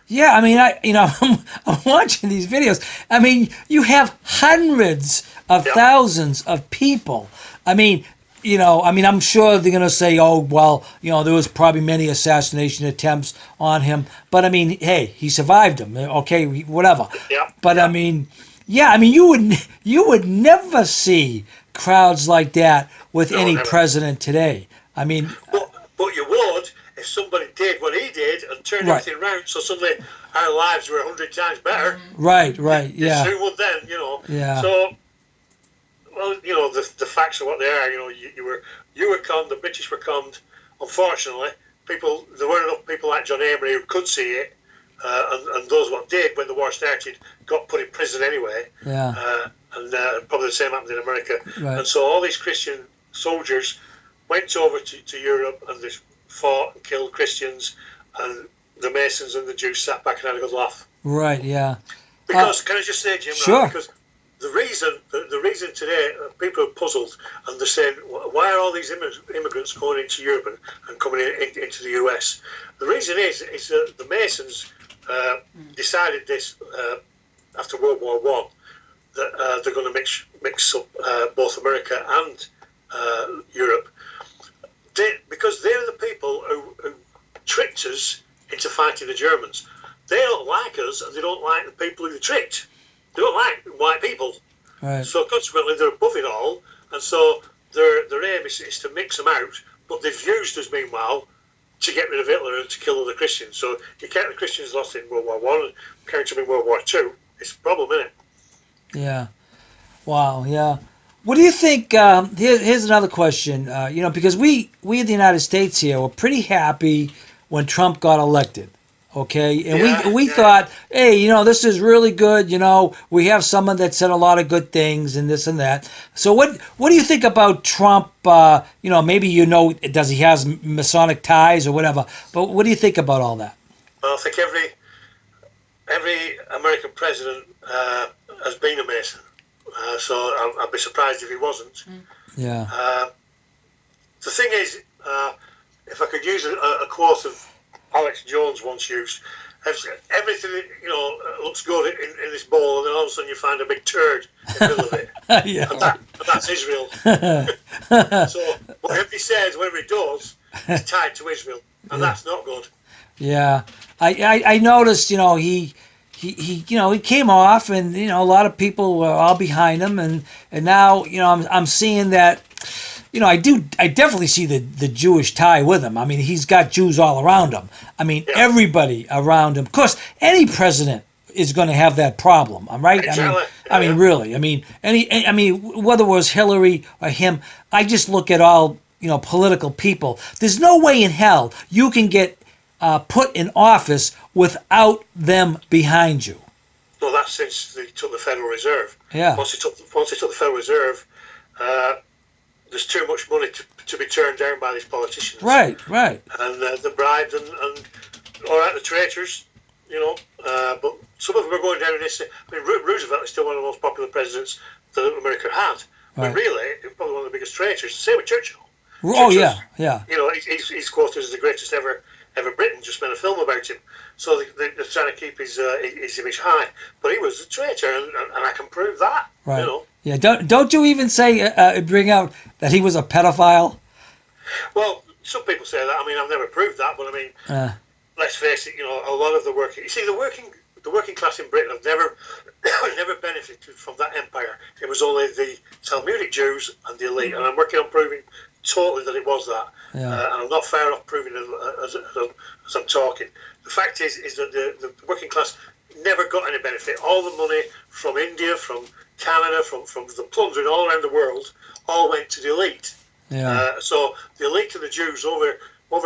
Yeah, I mean, I'm watching these videos. I mean, you have hundreds of thousands of people. I mean, I'm sure they're going to say, oh, well, there was probably many assassination attempts on him. But I mean, hey, he survived them. Okay, whatever. Yeah. But I mean, you would never see crowds like that with any never. president today. I mean, but you would if somebody did what he did and turned everything around, so suddenly our lives were 100 times better. Right, yeah. Who would then, Yeah. So, well, the facts are what they are. You were conned, the British were conned. Unfortunately, there weren't enough people like John Amory who could see it, and those what did when the war started got put in prison anyway. Yeah. And probably the same happened in America. Right. And so all these Christian soldiers went over to Europe and they fought and killed Christians, and the Masons and the Jews sat back and had a good laugh. Right, yeah. Because, can I just say, Jim, sure. right, because the reason today people are puzzled and they're saying, why are all these immigrants going into Europe and coming into the US? The reason is that the Masons decided this after World War I, that they're going to mix up both America and Europe. Because they're the people who tricked us into fighting the Germans. They don't like us, and they don't like the people who they tricked. They don't like white people. Right. So consequently, they're above it all, and so their aim is to mix them out. But they've used us, meanwhile, to get rid of Hitler and to kill other Christians. So you count the Christians lost in World War I and count them in World War II. It's a problem, isn't it? Yeah. Wow, yeah. What do you think? Here's another question. Because we in the United States here were pretty happy when Trump got elected. Okay, and we thought, hey, this is really good. We have someone that said a lot of good things and this and that. So what do you think about Trump? Maybe does he has Masonic ties or whatever? But what do you think about all that? Well, I think every American president has been a Mason. So I'd be surprised if he wasn't. Yeah. The thing is, if I could use a quote of Alex Jones once used, everything looks good in this bowl, and then all of a sudden you find a big turd in the middle of it. Yeah. And that's Israel. So whatever he says, whatever he does, is tied to Israel, and that's not good. Yeah. I noticed, he came off, and a lot of people were all behind him, and now I'm seeing that I definitely see the Jewish tie with him. I mean, he's got Jews all around him. I mean, everybody around him. Of course, any president is going to have that problem. I'm right. Exactly. I mean, really. I mean, whether it was Hillary or him, I just look at all political people. There's no way in hell you can get put in office without them behind you. Well, that's since they took the Federal Reserve. Yeah. Once they took the Federal Reserve, there's too much money to be turned down by these politicians. Right, right. And the bribes and all right, the traitors, but some of them are going down in this. I mean, Roosevelt is still one of the most popular presidents that America had. But Right. really, he's probably one of the biggest traitors. Same with Churchill. Oh, Churchill's, yeah. He's quoted as the greatest ever Britain. Just made a film about him. So they're trying to keep his image high. But he was a traitor, and I can prove that. Right. Yeah. Don't you even say bring out that he was a pedophile? Well, some people say that. I mean, I've never proved that, but I mean, let's face it. A lot of the working. You see, the working class in Britain have never benefited from that empire. It was only the Talmudic Jews and the elite, and I'm working on proving totally that it was that. Yeah. And I'm not far off proving it as I'm talking. The fact is that the working class never got any benefit. All the money from India, from Canada, from the plundering all around the world, all went to the elite. Yeah. So the elite and the Jews over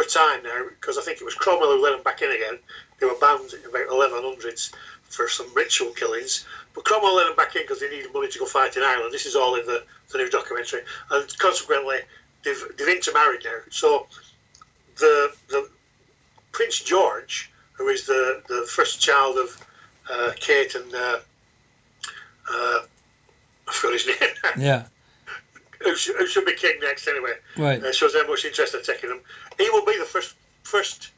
time now, because I think it was Cromwell who let them back in again. They were banned in about 1100s for some ritual killings, but Cromwell let them back in because they needed money to go fight in Ireland. This is all in the new documentary, and consequently they've intermarried now. So the Prince George, who is the first child of Kate and I forgot his name. Yeah. Who should be king next anyway. Right. Shows how much interest they're taking him. He will be the first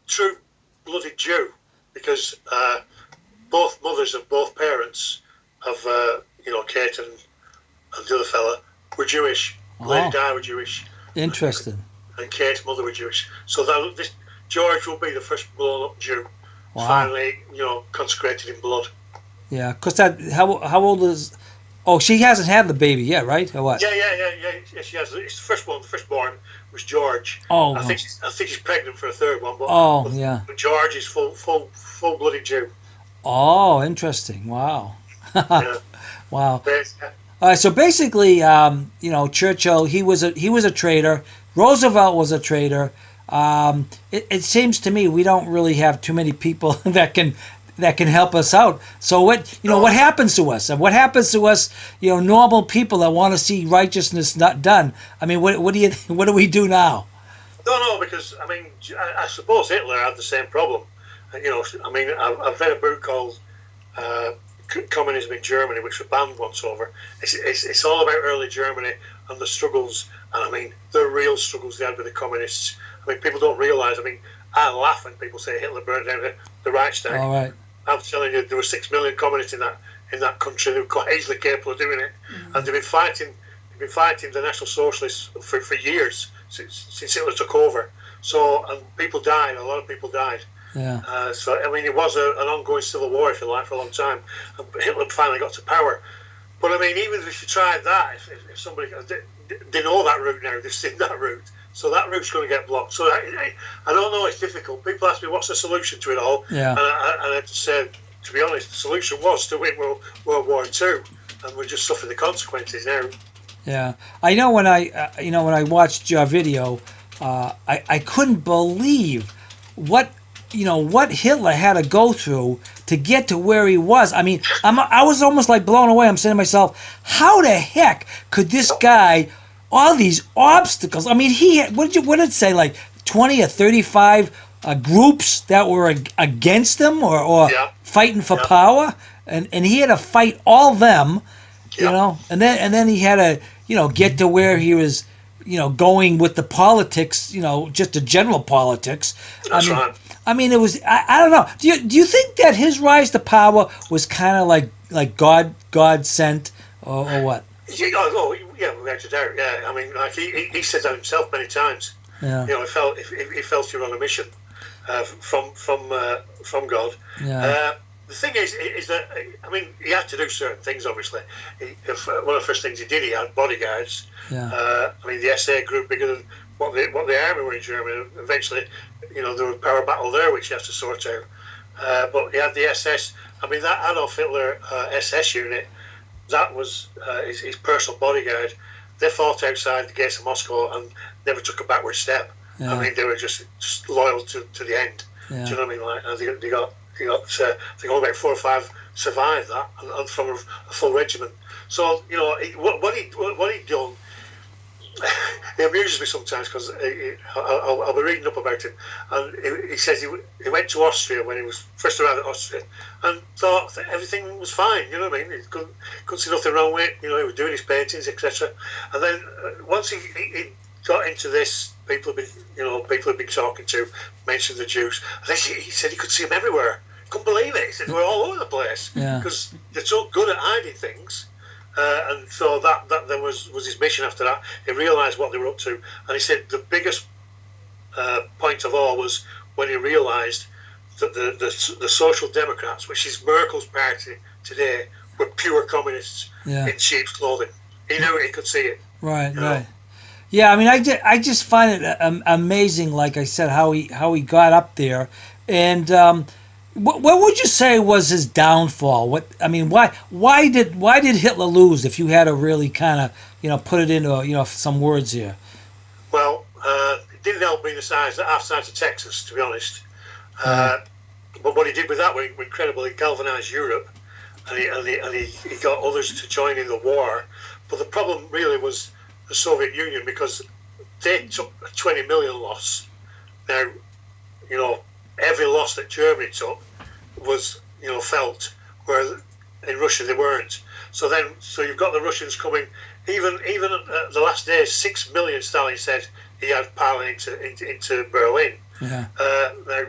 true-blooded Jew, because both mothers of both parents of Kate and the other fella were Jewish. Lady Di were Jewish. Interesting. And Kate's mother were Jewish. So this George will be the first blown-up Jew. Wow. Finally, consecrated in blood. Yeah, because how old is? Oh, she hasn't had the baby yet, right? Or what? Yeah. She has. It's the firstborn was George. Oh, I think she's pregnant for a third one. But George is full-blooded Jew. Oh, interesting. Wow. Yeah. Wow. But, All right. So basically, Churchill, he was a traitor. Roosevelt was a traitor. It seems to me we don't really have too many people that can help us out. So what happens to us? And what happens to us, normal people that want to see righteousness not done? I mean, what do we do now? No, because I mean, I suppose Hitler had the same problem. I mean, I've read a book called Communism in Germany, which was banned once over. It's all about early Germany and the struggles, and I mean, the real struggles they had with the communists. I mean, people don't realise. I mean, I laugh when people say Hitler burned down the Reichstag. All right. I'm telling you, there were 6 million communists in that country. They were quite easily capable of doing it, and they've been fighting the National Socialists for years since Hitler took over. So, and people died. A lot of people died. Yeah. So I mean, it was an ongoing civil war, if you like, for a long time. And Hitler finally got to power. But I mean, even if you tried that, if somebody they know that route now, they've seen that route. So that route's going to get blocked. So I don't know, it's difficult. People ask me what's the solution to it all. Yeah. And I said, to be honest, the solution was to win World War II, and we're just suffering the consequences now. Yeah, I know when I watched your video, I couldn't believe what Hitler had to go through to get to where he was. I mean, I was almost like blown away. I'm saying to myself, how the heck could this guy, all these obstacles? I mean, he had, what did it say, like 20 or 35 groups that were against him or fighting for power, and he had to fight all them, and then he had to get to where he was, going with the politics, just the general politics. That's right. I mean, it was. I don't know. Do you think that his rise to power was kind of like God sent or what? Yeah, without a doubt. Yeah, I mean, like he said that himself many times. Yeah. He felt he was on a mission from God. Yeah. The thing is that, I mean, he had to do certain things. Obviously, one of the first things he did, he had bodyguards. Yeah. I mean, the SA grew bigger than what the army were in Germany. Eventually, there was a power battle there which he has to sort out. But he had the SS. I mean, that Adolf Hitler SS unit, that was his personal bodyguard. They fought outside the gates of Moscow and never took a backward step. Yeah. I mean, they were just loyal to the end. Yeah. Do you know what I mean? Like, they got he got I think only about 4 or 5 survived that, and from a full regiment. So what he'd done. He amuses me sometimes because I'll be reading up about him, and he says he went to Austria when he was first arrived at Austria, and thought that everything was fine. You know what I mean? He couldn't see nothing wrong with it. You know, he was doing his paintings, etc. And then once he got into this, people had been talking to, mentioned the Jews. And then he said he could see them everywhere. He couldn't believe it. He said they were all over the place because they're so good at hiding things. And so that was his mission after that. He realised what they were up to. And he said the biggest point of all was when he realised that the Social Democrats, which is Merkel's party today, were pure communists in sheep's clothing. He knew it, he could see it. Right, right. Yeah, I mean, I just find it amazing, like I said, how he got up there. And what would you say was his downfall? Why did Hitler lose? If you had to really kind of put it into some words here. Well, it didn't help being half size of Texas, to be honest. But what he did with that was incredible. He galvanised Europe, and he got others to join in the war. But the problem really was the Soviet Union, because they took a 20 million loss. Now, every loss that Germany took was, felt, where in Russia they weren't. So you've got the Russians coming. Even at the last days, 6 million, Stalin said he had piling into Berlin. Yeah. Now,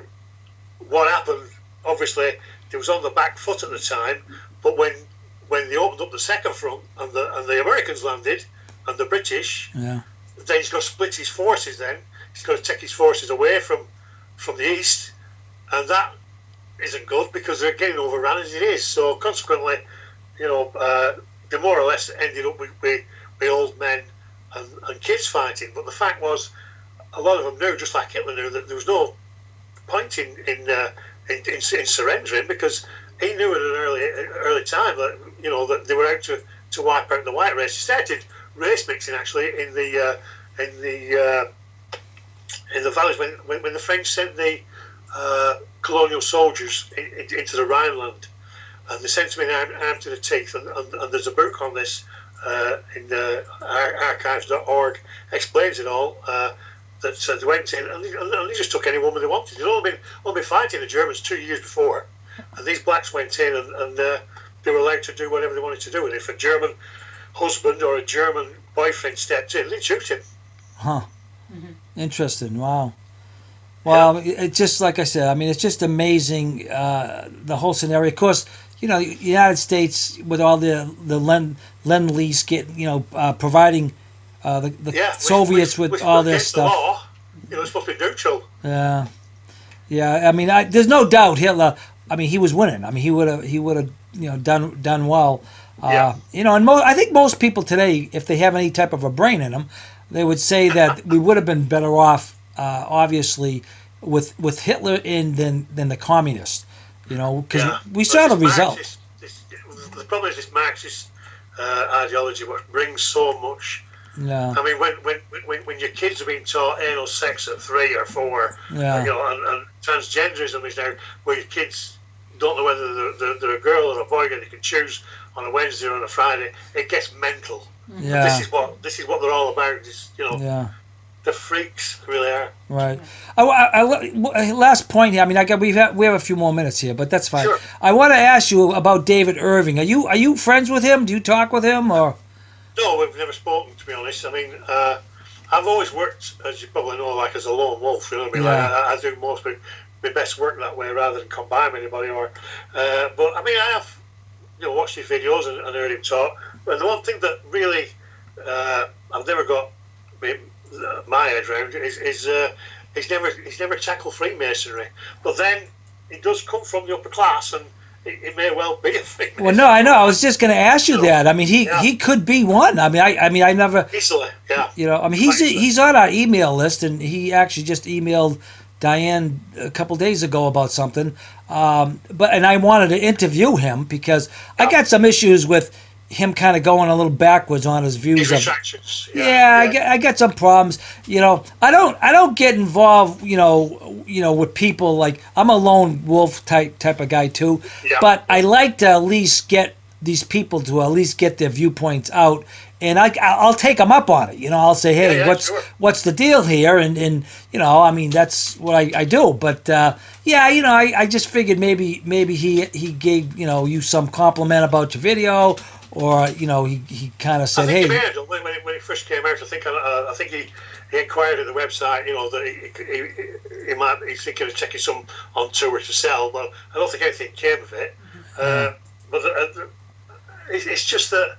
what happened? Obviously, it was on the back foot at the time. But when they opened up the second front and the Americans landed and the British, then he's got to split his forces. Then he's got to take his forces away from the east, and that isn't good because they're getting overrun as it is. So consequently, they more or less ended up with old men and kids fighting. But the fact was, a lot of them knew, just like Hitler knew, that there was no point in surrendering, because he knew at an early time that that they were out to wipe out the white race. He started race mixing actually in the valleys when the French sent the colonial soldiers into the Rhineland, and they sent them in armed to the teeth. And there's a book on this in archives.org, explains it all. That they went in and they just took any woman they wanted. They'd only been fighting the Germans 2 years before, and these blacks went in and they were allowed to do whatever they wanted to do. And if a German husband or a German boyfriend stepped in, they'd shoot him. Huh. Mm-hmm. Interesting. Wow. Well, it's just like I said. I mean, it's just amazing, the whole scenario. Of course, the United States with all the lend-lease providing the Soviets with all their stuff. The law, it's supposed to be neutral. Yeah. I mean, there's no doubt Hitler. I mean, he was winning. I mean, he would have done well. And I think most people today, if they have any type of a brain in them, they would say that we would have been better off, obviously, with Hitler in than the communists. Because we saw the result. The problem is this Marxist ideology, which brings so much. Yeah. I mean, when your kids are being taught anal sex at 3 or 4, and transgenderism is now where your kids don't know whether they're a girl or a boy, and they can choose on a Wednesday or on a Friday. It gets mental. Yeah. This is what they're all about. The freaks really are. Right. Last point here. I mean, we have a few more minutes here, but that's fine. Sure. I want to ask you about David Irving. Are you friends with him? Do you talk with him or? No, we've never spoken, to be honest. I mean, I've always worked, as you probably know, like as a lone wolf. You know what I mean? Yeah. Like, I do most of my best work that way rather than combine with anybody. But I mean, I have watched his videos and heard him talk. And the one thing that really I've never got my head around is he's never tackled Freemasonry. But then he does come from the upper class, and it may well be a Freemason. Well, no, I know. I was just going to ask you that. I mean, he could be one. I mean, I never. Easily, yeah. I mean, he's on our email list, and he actually just emailed Diane a couple days ago about something. And I wanted to interview him because I got some issues with him kind of going a little backwards on his views His of. retractions. Yeah, Yeah, yeah, I get some problems. I don't get involved. With people like I'm a lone wolf type of guy too. yeah, But yeah. I like to at least get these people to at least get their viewpoints out, and I'll take them up on it. I'll say, Yeah, hey, yeah, what's sure. what's the deal here? And I mean that's what I do. But yeah, I just figured maybe he gave you some compliment about your video, or he kind of I said, think he hey. may have done when it first came out. I think he inquired at the website. That he's thinking of taking some on tour to sell. Well, I don't think anything came of it. Yeah. But it's just that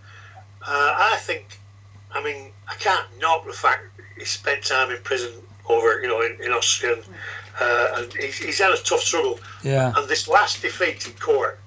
I think. I mean, I can't knock the fact he spent time in prison over in Austria, and he's had a tough struggle. Yeah. And this last defeat in court.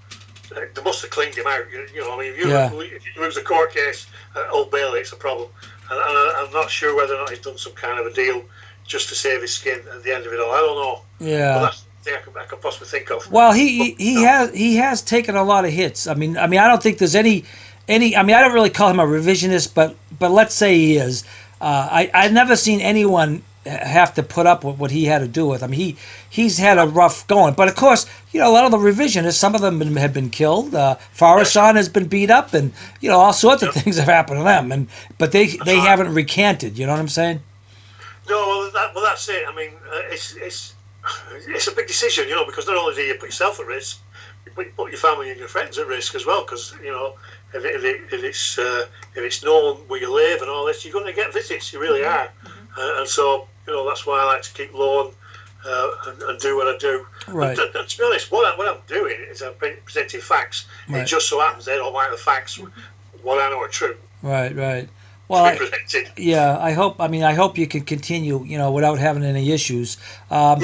They must have cleaned him out. I mean, Yeah. if you lose a court case at Old Bailey, it's a problem. And I'm not sure whether or not he's done some kind of a deal just to save his skin at the end of it all. I don't know. But Yeah. that's the thing I can possibly think of. Well, But, he has taken a lot of hits. I mean, I don't think there's any. I mean, I don't really call him a revisionist, but let's say he is. I've never seen anyone have to put up with what he had to do with. I mean, he's had a rough going. But of course, a lot of the revisionists, some of them have been killed. Farrason has been beat up, and all sorts of things have happened to them. But they haven't recanted. You know what I'm saying? no, that's it. I mean, it's a big decision, because not only do you put yourself at risk, you put your family and your friends at risk as well. Because if it's known where you live and all this, you're going to get visits. You really are. And so that's why I like to keep low and do what I do. Right. And to be honest, what I'm doing is I'm presenting facts. Right. It just so happens they don't like the facts. What I know are true. Right. Well, To be presented. yeah. I hope you can continue, without having any issues. Yeah.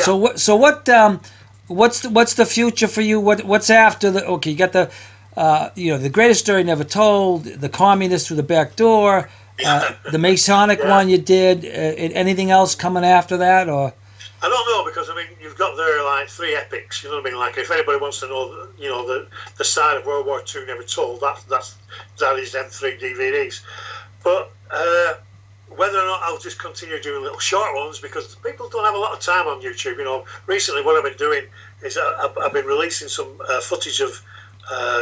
What's the future for you? What's after the? Okay, you got the greatest story never told, the communist through the back door, the Masonic one you did. Anything else coming after that, or? I don't know, because I mean you've got there like 3 epics. You know what I mean? Like if anybody wants to know, the side of World War II never told. That is them 3 DVDs. But whether or not I'll just continue doing little short ones, because people don't have a lot of time on YouTube. Recently what I've been doing is I've been releasing some footage of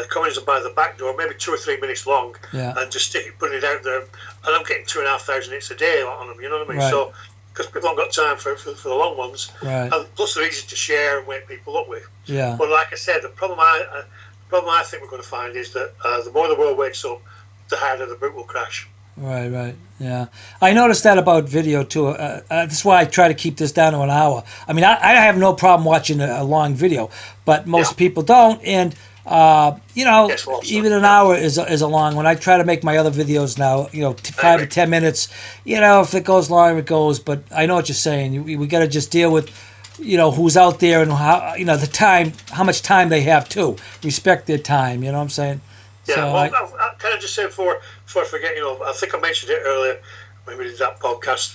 Communism by the back door, maybe 2 or 3 minutes long, Yeah. and just putting it out there. And I'm getting 2,500 hits a day on them. You know what I mean? Right. So because people haven't got time for the long ones, Right. and plus they're easy to share and wake people up with. Yeah. But like I said, the problem I think we're going to find is that the more the world wakes up, the harder the boot will crash. Right, yeah. I noticed that about video too. That's why I try to keep this down to an hour. I mean, I have no problem watching a long video, but most people don't. And Yes, well, even an hour is a long one. I try to make my other videos now, 5 to 10 minutes. If it goes long, it goes. But I know what you're saying. We got to just deal with, who's out there and how, the time, how much time they have too. Respect their time. You know what I'm saying? Yeah, So well, I kind of just say before I forget, I think I mentioned it earlier when we did that podcast,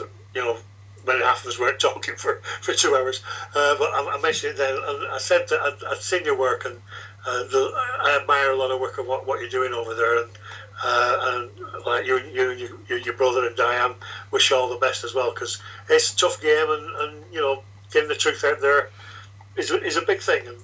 when half of us weren't talking for 2 hours. But I mentioned it then, and I said that I'd seen your work, and I admire a lot of work of what you're doing over there, and like you and your brother and Diane, wish you all the best as well, because it's a tough game, and getting the truth out there is a big thing, and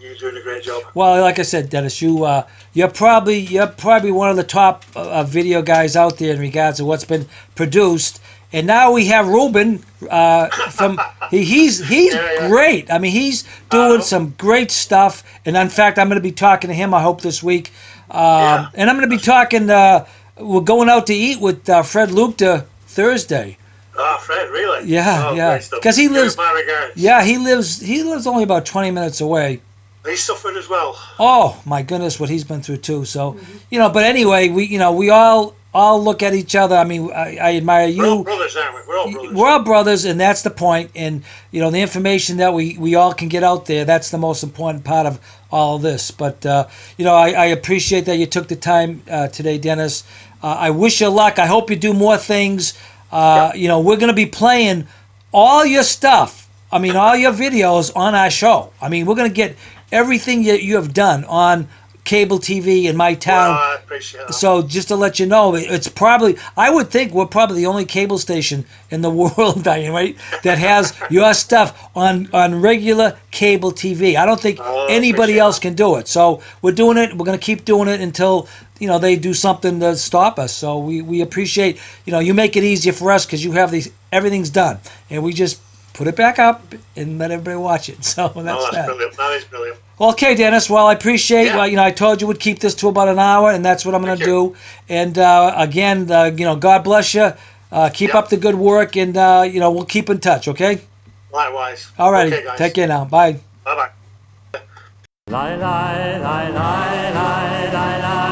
you're doing a great job. Well, like I said, Dennis, you're probably one of the top video guys out there in regards to what's been produced. And now we have Ruben from he's great. I mean, he's doing some great stuff. And in fact, I'm going to be talking to him, I hope, this week. And I'm going to be talking. We're going out to eat with Fred Lupta Thursday. Ah, Fred, really? Yeah, yeah. Because he lives. My regards. Yeah, he lives only about 20 minutes away. He's suffering as well. Oh my goodness, what he's been through too. So, but anyway, we all look at each other. I mean, I admire you. We're all brothers, aren't we? We're all brothers. We're all brothers, and that's the point. And the information that we all can get out there, that's the most important part of all of this. But I appreciate that you took the time today, Dennis. I wish you luck. I hope you do more things. We're going to be playing all your stuff. I mean, all your videos on our show. I mean, we're going to get everything that you have done on cable TV in my Well, town. I appreciate that. So just to let you know, it's probably, I would think we're probably the only cable station in the world, Diane, right, that has your stuff on regular cable TV. I don't think Oh, I anybody appreciate else that. can do it. So we're doing it. We're going to keep doing it until, they do something to stop us. So we appreciate, you make it easier for us because you have these, everything's done. And we just put it back up and let everybody watch it. So No, that's that's that. brilliant. That is brilliant. Okay, Dennis. Well, I appreciate. Yeah. Well, I told you we'd keep this to about an hour, and that's what I'm going Thank to you. do. And again, God bless you. Keep Yeah. up the good work, and we'll keep in touch. Okay. Likewise. All righty. Okay, Take guys. care now. Bye. Bye bye. Lie, lie, lie, lie, lie, lie, lie.